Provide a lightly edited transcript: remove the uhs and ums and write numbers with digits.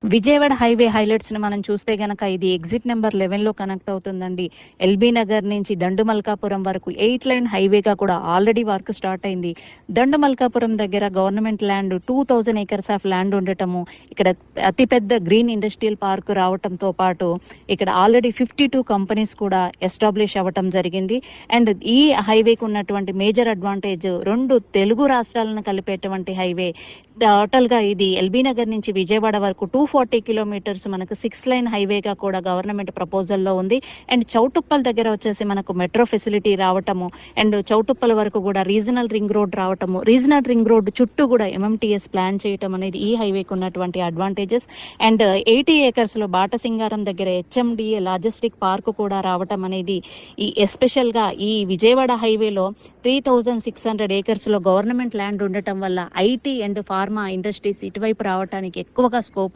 Vijayawada highway హైలైట్స్‌ని మనం చూస్తే గనక ఇది ఎగ్జిట్ నంబర్ 11లో కనెక్ట్ అవుతుందండి. ఎల్బీ నగర్ నుంచి దండుమల్కాపురం వరకు 8 లైన్ హైవేగా కూడా ఆల్రెడీ వర్క్ స్టార్ట్ అయింది. దండుమల్కాపురం దగ్గర government land 2000 acres of land ఉండటము, ఇక్కడ అతిపెద్ద గ్రీన్ ఇండస్ట్రియల్ పార్క్ రావటంతో పాటు ఇక్కడ ఆల్రెడీ 52 కంపెనీస్ కూడా ఎస్టాబ్లిష్ అవ్వటం జరిగింది. అండ్ ఈ హైవేకి ఉన్నటువంటి మేజర్ అడ్వాంటేజ్ 2 తెలుగు రాష్ట్రాలను కలిపేటువంటి హైవే. టోటల్‌గా ఇది ఎల్బీ నగర్ నుంచి విజయవాడ వరకు 240 కిలోమీటర్స్ మనకు 6 లైన్ హైవేగా కూడా గవర్నమెంట్ ప్రపోజల్‌లో ఉంది. అండ్ చౌటుప్పల్ దగ్గర వచ్చేసి మనకు మెట్రో ఫెసిలిటీ రావటము, అండ్ చౌటుప్పల్ వరకు కూడా రీజనల్ రింగ్ రోడ్ రావటము, రీజనల్ రింగ్ రోడ్ చుట్టూ కూడా ఎంఎంటీఎస్ ప్లాన్ చేయటం అనేది ఈ హైవేకి ఉన్నటువంటి అడ్వాంటేజెస్. అండ్ 80 ఏకర్స్‌లో బాటసింగారం దగ్గర హెచ్ఎండిఏ లాజిస్టిక్ పార్క్ కూడా రావటం అనేది ఈ ఎస్పెషల్‌గా ఈ విజయవాడ హైవేలో 3600 ఏకర్స్‌లో గవర్నమెంట్ ల్యాండ్ ఉండటం వల్ల ఐటీ అండ్ ఫార్మా ఇండస్ట్రీస్ ఇటువైపు రావటానికి ఎక్కువగా స్కోప్ ఉంది.